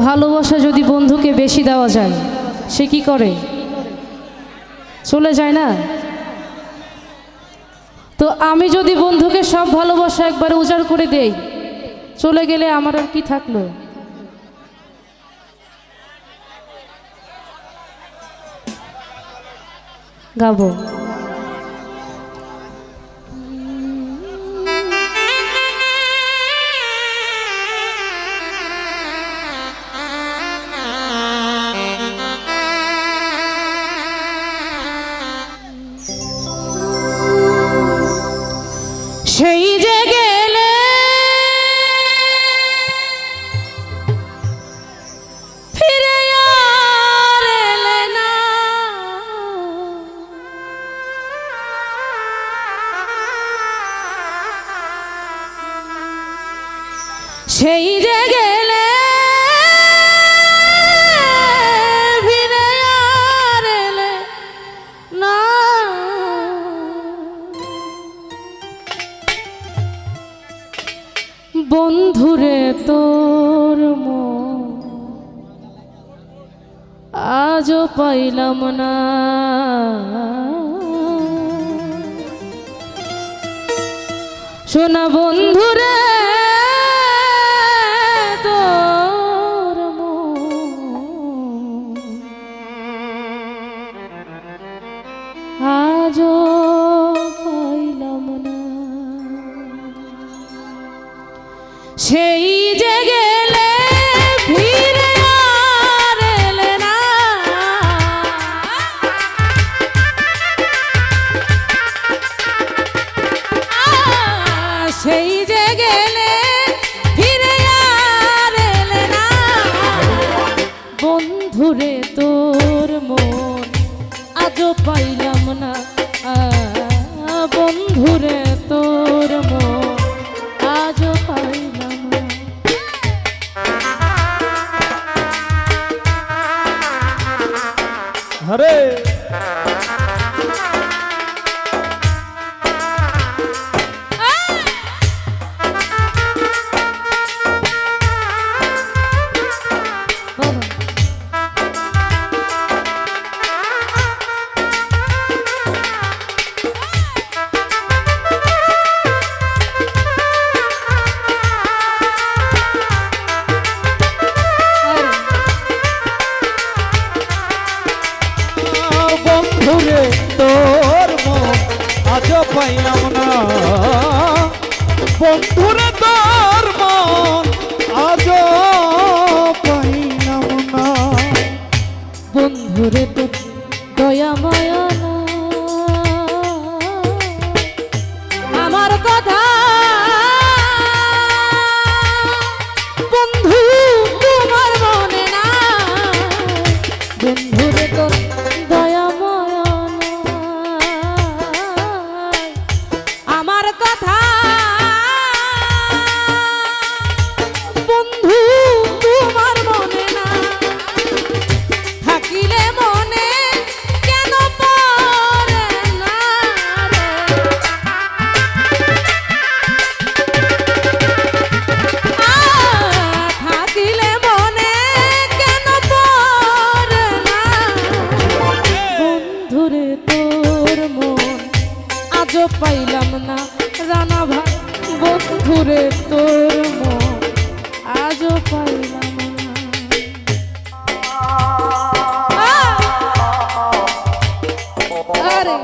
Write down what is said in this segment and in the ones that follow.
ভালোবাসা যদি বন্ধুকে বেশি দেওয়া যায় সে কি করে? চলে যায় না? তো আমি যদি বন্ধুকে সব ভালোবাসা একবার উজাড় করে দেই, চলে গেলে আমার আর কি থাকলো? গাবো। সেই যে গেলে ফিরে আর এলে না, সেই যে গেলে ফিরে আর এলে না, বন্ধুরে তোর মন আজও পাইলাম না, শোনা বন্ধুরে তোর মন আজও পাইলাম না, সেই যে গেলে ফিরে আর এলে না, সেই যে গেলে ফিরে আর এলে না, বন্ধুরে তোর মন আজও পাইলাম না, বন্ধুরে তোর মন আজও পাইলাম না। হরে বন্ধুরে তোর মন আজও পাইলাম না, বন্ধুরে তোর মন আজও পাইলাম না, বন্ধুরে তো দয়া মায়া না, আমার কথা বন্ধু তোমার মনে না, বন্ধুরে তো দয়া মায়া না, আমার কথা বন্ধু তোমার মনে না, থাকিলে মনে কেন পড়ে না রে, থাকিলে মনে কেন পড়ে না, বন্ধুরে তোর মন আজও পাইলাম না, রানা ভাই বন্ধুরে তোর মন আজও পাইলাম না। আরে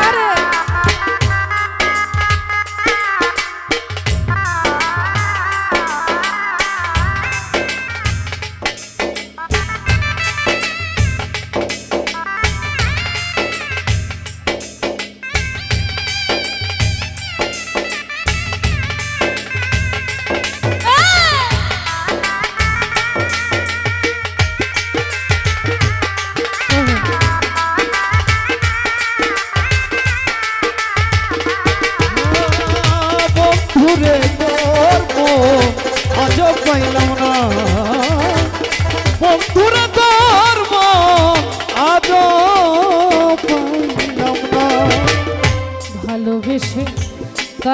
আরে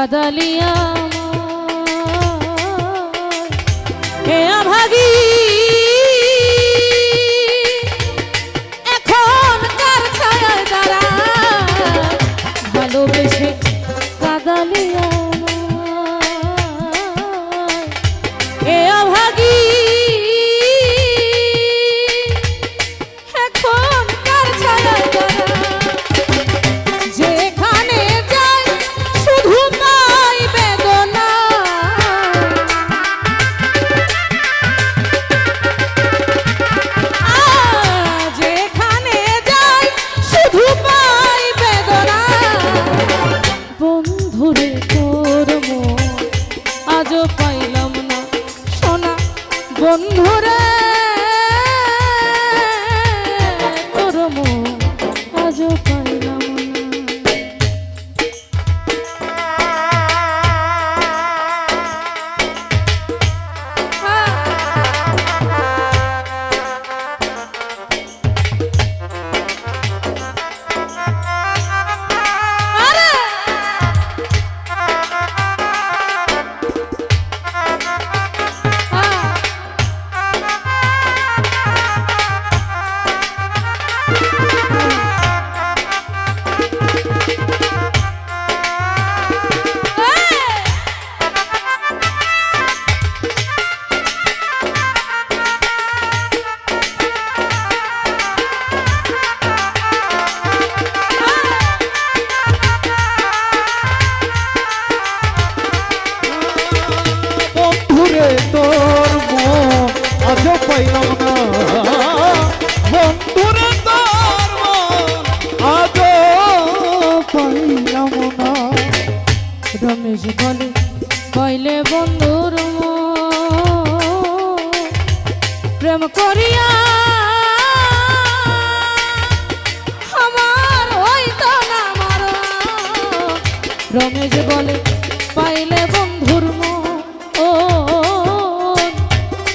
কাদালিয়া হে আভাগী এখন কার ছায়ায় দাঁড়া ভালোবেসে কাদালিয়া এ আভাগী এখন কার ছায়ায় দাঁড়া যেখানে যাই শুধু পাই বেদনা যেখানে যাই শুধু পাই বেদনা বন্ধুরে তোর মন আজও পাইলাম না সোনা বন্ধুরে তোর মন আজও পাইলাম না বন্ধুরে তোর মন আজও পাইলাম না বন্ধুরে তোর মন আজও পাইলাম না রমেশ বলে পাইলে বন্ধুর মন প্রেম করিয়া আমার হইতো না মরণ। রমেশ বলে পাইলে বন্ধুর মন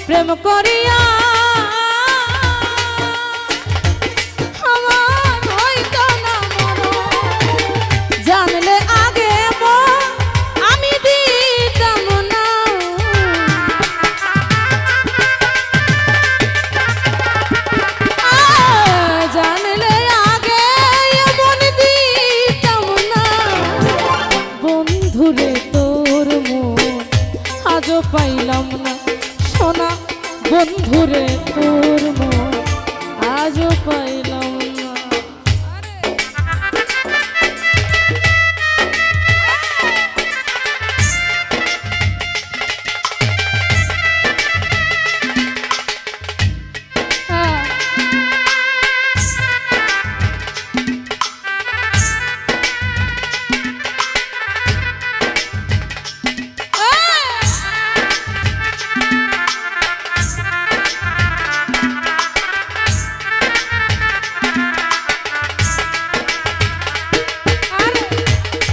প্রেম করিয়া আমার হইতো না মরণ। জানলে আগে মন আমি দিতাম না জানলে আগে মন দিতাম না বন্ধুরে তোর মন আজও পাইলাম না সোনা বন্ধুরে তোর মন আজও পাইলাম না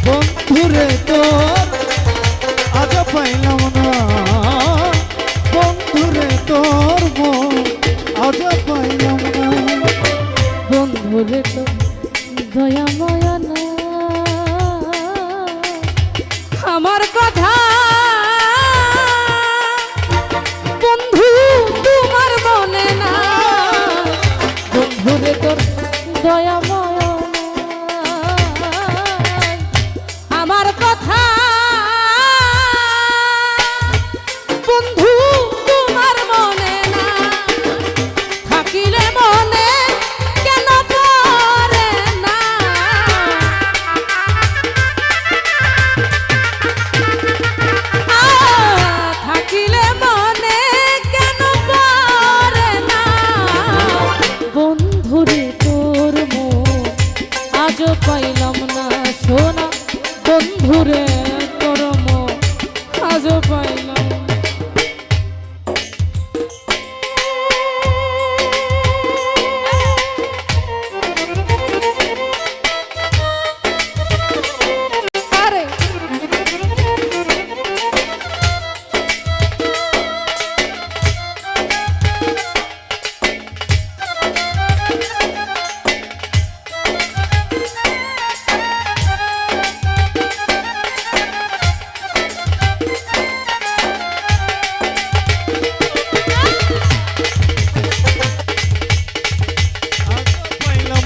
বন্ধুরে তোর আজও পাইলাম না বন্ধুরে তোর মন আজও পাইলাম না বন্ধুরে তো দয়াময় না আমার কথা বন্ধু তোমার মনে না বন্ধুরে তোর দয়াময় না আমার কথা বন্ধু তোমার মনে না থাকিলে মনে কেন পড়ে না থাকিলে মনে কেন পড়ে না বন্ধুরে তোর মন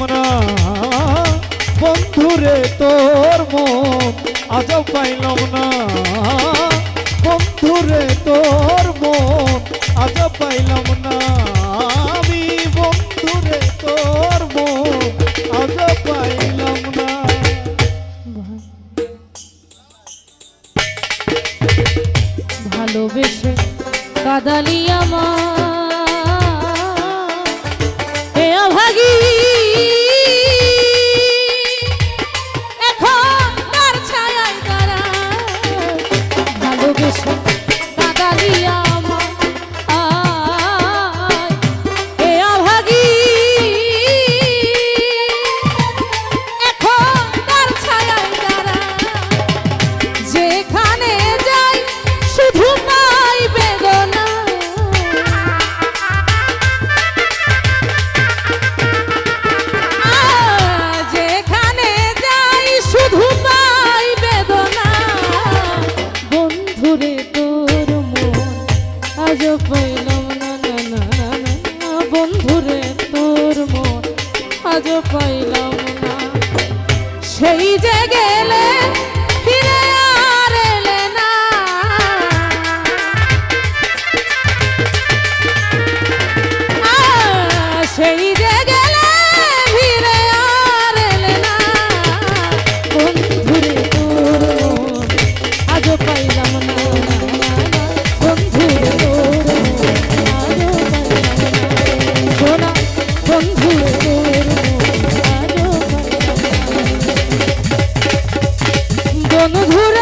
না বন্ধুরে তোর মন আজ পাইলাম না বন্ধুরে তোর মন আজ পাইলাম না আমি বন্ধুরে তোর মন আজ পাইলাম না ভালোবেসে কাদালি আমার এ অভাগী এখন তার ছায়ায় দাঁড়ায় ভালোবেসে কাদালি আমার এ অভাগী এখন তার ছায়ায় দাঁড়ায় যেখানে যাই শুধু পাই বেদনা যেখানে যাই শুধু পাই বেদনা বন্ধুরে তোর মন আজ পাইলাম না না না না না বন্ধুরে তোর মন আজ পাইলাম না সেই যে গেলে ফিরে আর এলে না সেই যে গেলে ফিরে আর এলে না বন্ধুরে তোর মন আজ পাইলাম না বন্ধুরে তোর মন আজ পাইলাম না সোনা বন্ধুরে তোর মন আজ পাইলাম না বন্ধুরে